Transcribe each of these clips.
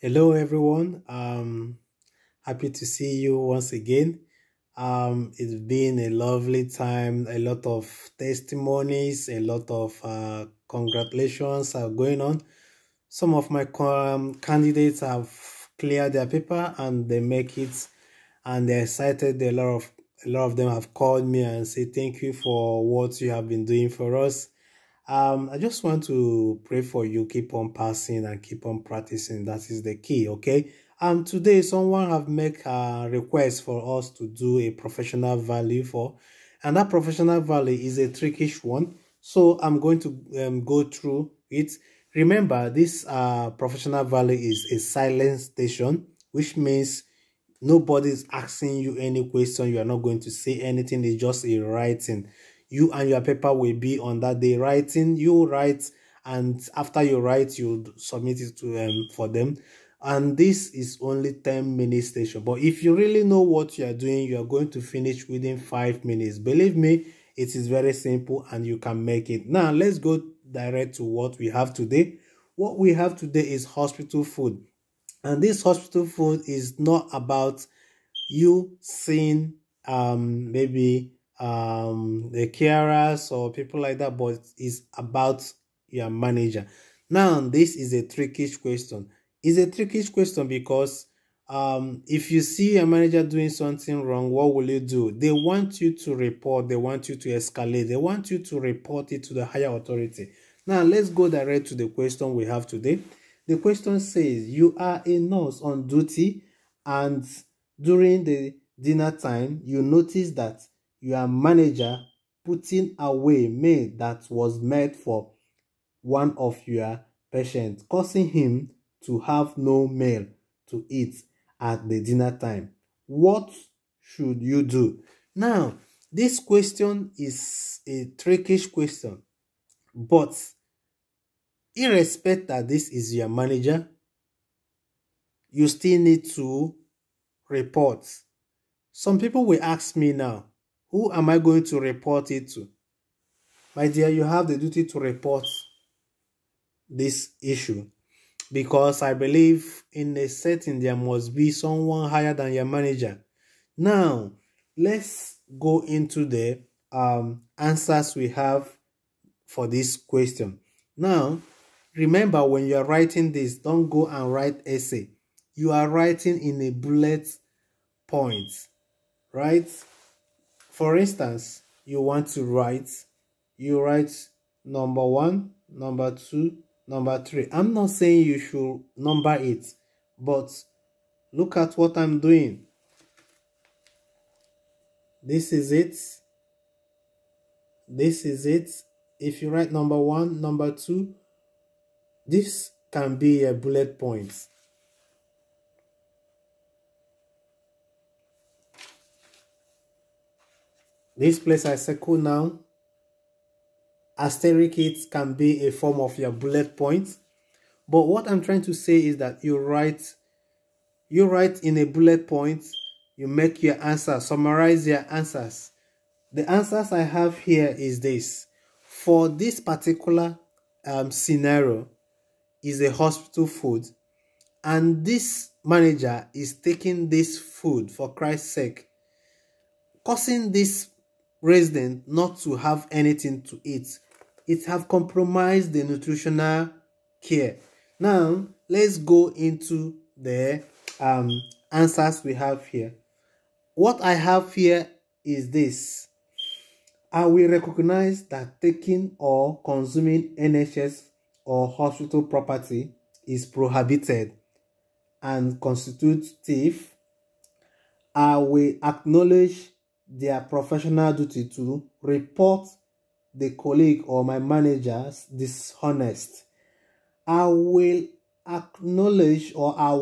Hello, everyone. Happy to see you once again. It's been a lovely time, a lot of testimonies, a lot of congratulations are going on. Some of my candidates have cleared their paper and they make it, and they're excited. A lot of them have called me and say thank you for what you have been doing for us. I just want to pray for you. Keep on passing and keep on practicing. That is the key, okay? Today someone have make a request for us to do a professional value for, and that professional value is a trickish one. So I'm going to go through it. Remember, this professional value is a silent station, which means nobody's asking you any question. You are not going to say anything. It's just a writing. You and your paper will be on that day writing. You write, and after you write, you submit it to for them. And this is only 10-minute station. But if you really know what you are doing, you are going to finish within 5 minutes. Believe me, it is very simple and you can make it. Now, let's go direct to what we have today. What we have today is hospital food. And this hospital food is not about you seeing maybe the carers or people like that, but it's about your manager. Now, this is a trickish question. It's a trickish question because if you see your manager doing something wrong, what will you do? They want you to report, they want you to escalate, they want you to report it to the higher authority. Now, let's go direct to the question we have today. The question says, you are a nurse on duty, and during the dinner time, you notice that your manager putting away meal that was made for one of your patients, causing him to have no meal to eat at the dinner time. What should you do? Now, this question is a trickish question, but irrespective that this is your manager, you still need to report. Some people will ask me now, who am I going to report it to? My dear, you have the duty to report this issue, because I believe in a setting there must be someone higher than your manager. Now, let's go into the answers we have for this question. Now, remember, when you are writing this, don't go and write essay. You are writing in a bullet point, right? For instance, you want to write, you write number 1, number 2, number 3. I'm not saying you should number it, but look at what I'm doing. This is it. This is it. If you write number 1, number 2, this can be a bullet point. This place I circle now, asterisk it can be a form of your bullet point. But what I'm trying to say is that you write in a bullet point, you make your answer, summarize your answers. The answers I have here is this. For this particular scenario, is a hospital food, and this manager is taking this food, for Christ's sake, causing this resident not to have anything to eat. It have compromised the nutritional care. Now, let's go into the answers we have here. What I have here is this. I will recognize that taking or consuming NHS or hospital property is prohibited and constitutes thief. I will acknowledge their professional duty to report the colleague or my manager's dishonest. I will acknowledge, or I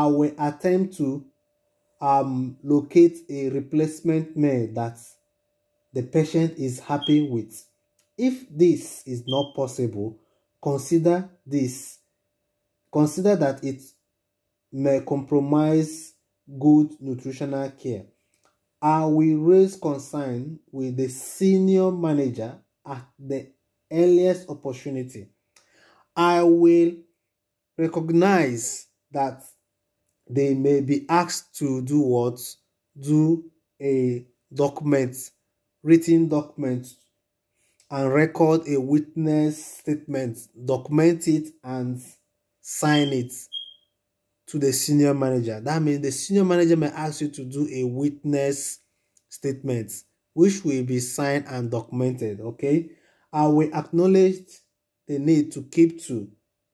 will attempt to locate a replacement meal that the patient is happy with. If this is not possible, consider that it may compromise good nutritional care. I will raise concern with the senior manager at the earliest opportunity. I will recognize that they may be asked to do what? Do a document, written document, and record a witness statement, document it and sign it to the senior manager. That means the senior manager may ask you to do a witness statement, which will be signed and documented, okay? I will acknowledge the need to keep to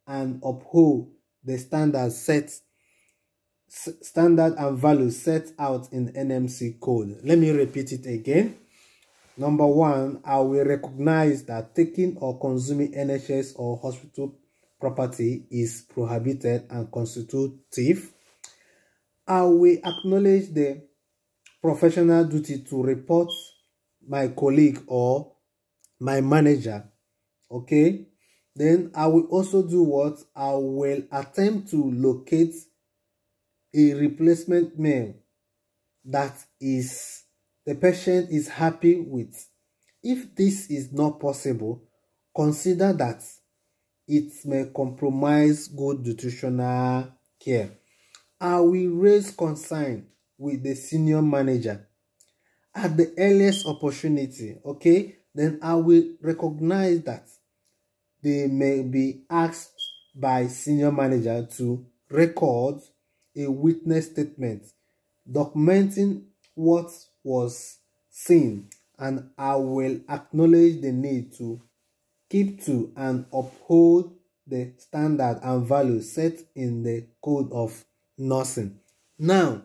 and uphold the standard and values set out in NMC code. Let me repeat it again. Number one, I will recognize that taking or consuming NHS or hospital property is prohibited and constitutive. I will acknowledge the professional duty to report my colleague or my manager. Okay? Then I will also do what? I will attempt to locate a replacement meal that is the patient is happy with. If this is not possible, consider that it may compromise good nutritional care. I will raise concern with the senior manager at the earliest opportunity, okay? Then I will recognize that they may be asked by senior manager to record a witness statement documenting what was seen, and I will acknowledge the need to keep to and uphold the standard and values set in the code of nursing. Now,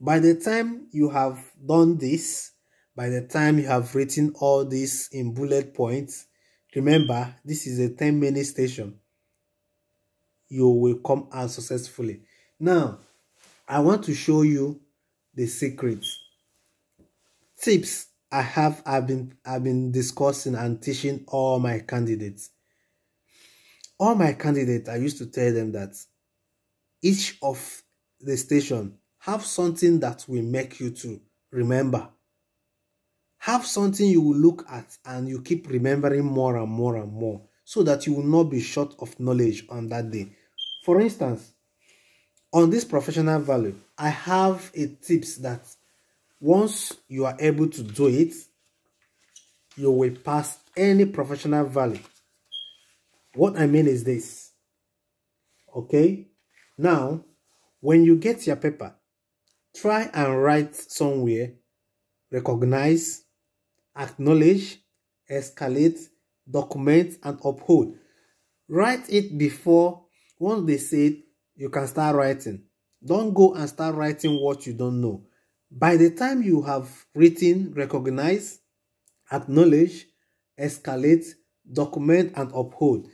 by the time you have done this, by the time you have written all this in bullet points, remember, this is a 10-minute station. You will come out successfully. Now, I want to show you the secrets, tips I've been discussing and teaching all my candidates. All my candidates, I used to tell them that each of the station have something that will make you to remember. Have something you will look at and you keep remembering more and more and more, so that you will not be short of knowledge on that day. For instance, on this professional value, I have a tips that once you are able to do it, you will pass any professional value. What I mean is this. Okay? Now, when you get your paper, try and write somewhere, recognize, acknowledge, escalate, document, and uphold. Write it before, once they say it, you can start writing. Don't go and start writing what you don't know. By the time you have written, recognize, acknowledge, escalate, document, and uphold,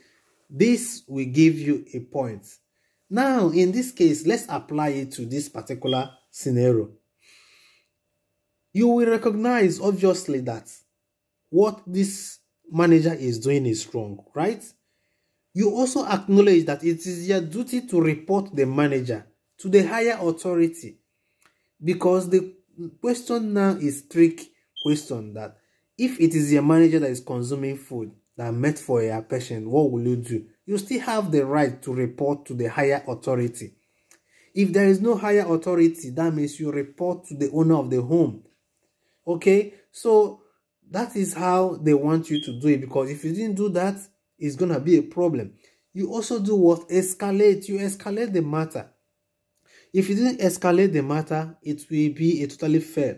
this will give you a point. Now, in this case, let's apply it to this particular scenario. You will recognize, obviously, that what this manager is doing is wrong, right? You also acknowledge that it is your duty to report the manager to the higher authority, because the question now is trick question that if it is your manager that is consuming food that meant for your patient, what will you do? You still have the right to report to the higher authority. If there is no higher authority, that means you report to the owner of the home. Okay, so that is how they want you to do it, because if you didn't do that, it's going to be a problem. You also do what? Escalate. You escalate the matter. If you didn't escalate the matter, it will be a totally fail.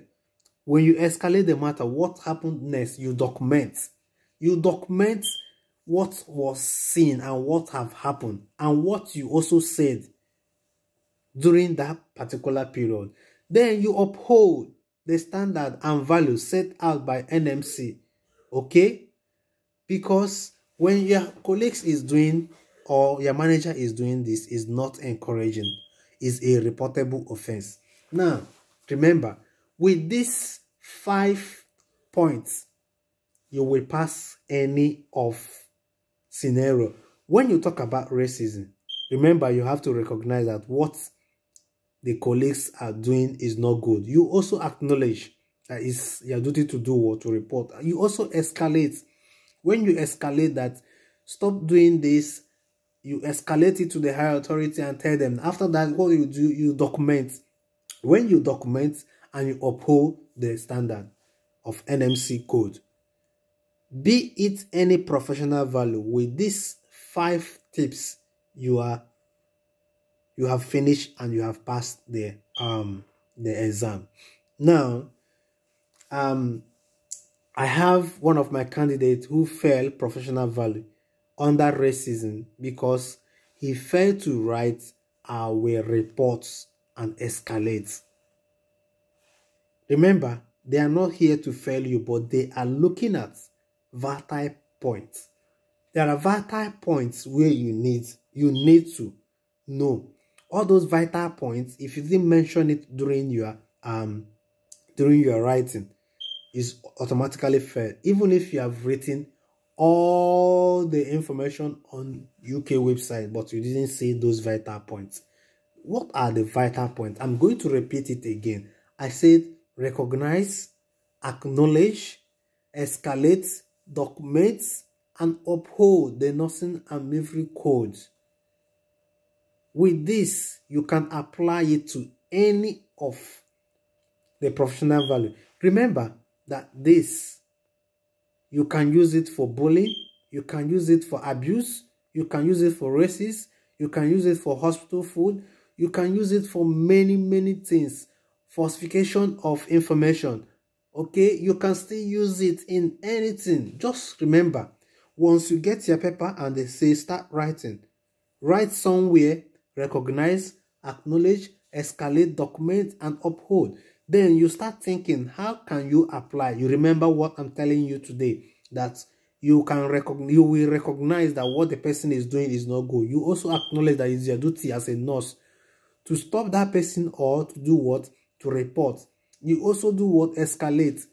When you escalate the matter, what happened next? You document. You document what was seen and what have happened and what you also said during that particular period. Then you uphold the standard and values set out by NMC. Okay? Because when your colleagues is doing or your manager is doing this, is not encouraging. Is a reportable offense. Now, remember, with these 5 points, you will pass any of scenario. When you talk about racism, remember, you have to recognize that what the colleagues are doing is not good. You also acknowledge That is your duty to do or to report. You also escalate. When you escalate that, stop doing this, you escalate it to the higher authority and tell them. After that, what you do, you document. When you document and you uphold the standard of NMC code, be it any professional value, with these 5 tips, you have finished and you have passed the exam. Now, I have one of my candidates who failed professional value under racism because he failed to write our reports and escalate. Remember, they are not here to fail you, but they are looking at vital points. There are vital points where you need to know all those vital points. If you didn't mention it during your writing, is automatically failed, even if you have written all the information on UK website, but you didn't say those vital points. What are the vital points? I'm going to repeat it again. I said recognize, acknowledge, escalate, document, and uphold the nursing and midwifery codes. With this, you can apply it to any of the professional value. Remember that this, you can use it for bullying, you can use it for abuse, you can use it for racism, you can use it for hospital food, you can use it for many things. Falsification of information. Okay, you can still use it in anything. Just remember, once you get your paper and they say start writing, write somewhere, recognize, acknowledge, escalate, document, and uphold. Then you start thinking, how can you apply? You remember what I'm telling you today, that you will recognize that what the person is doing is not good. You also acknowledge that it's your duty as a nurse to stop that person, or to do what? To report. You also do what? Escalate.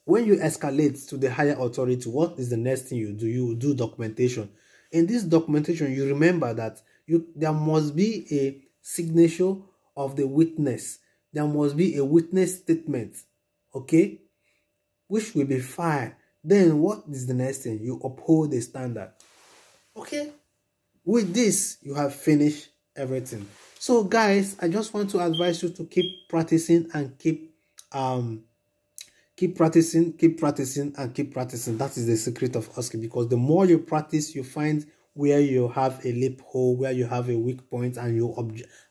When you escalate to the higher authority, what is the next thing you do? You do documentation. In this documentation, you remember that there must be a signature of the witness. There must be a witness statement, okay, which will be filed. Then what is the next thing? You uphold the standard. Okay, with this, you have finished everything. So guys, I just want to advise you to keep practicing and keep practicing and keep practicing. That is the secret of Osce, because the more you practice, you find where you have a loophole, where you have a weak point, and you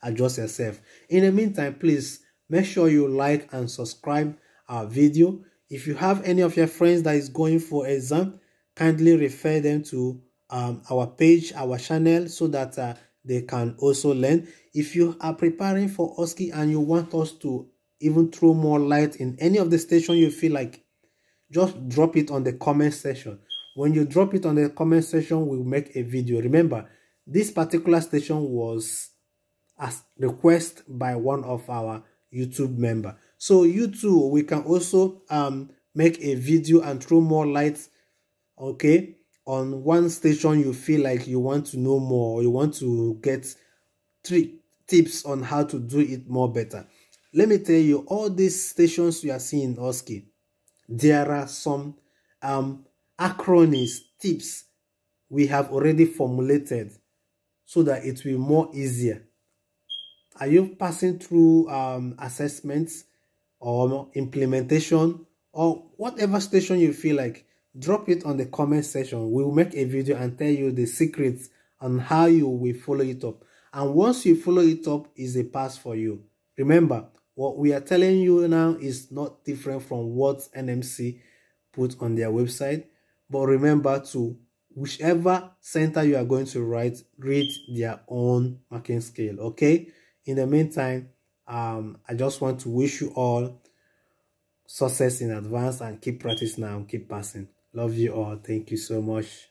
adjust yourself. In the meantime, please make sure you like and subscribe our video. If you have any of your friends that is going for exam, kindly refer them to our page, our channel, so that they can also learn. If you are preparing for Osce and you want us to even throw more light in any of the station you feel like, just drop it on the comment section. When you drop it on the comment section, we'll make a video. Remember, this particular station was as request by one of our YouTube member. So you too, we can also make a video and throw more light, okay, on one station you feel like you want to know more, or you want to get 3 tips on how to do it more better. Let me tell you, all these stations you are seeing in Osce, there are some acronyms, tips we have already formulated so that it will be more easier. Are you passing through assessments or implementation, or whatever station you feel like? Drop it on the comment section. We will make a video and tell you the secrets on how you will follow it up. And once you follow it up, is a pass for you. Remember, what we are telling you now is not different from what NMC put on their website. But remember to, whichever center you are going to write, read their own marking scale, okay? In the meantime, I just want to wish you all success in advance, and keep practicing and keep passing. Love you all. Thank you so much.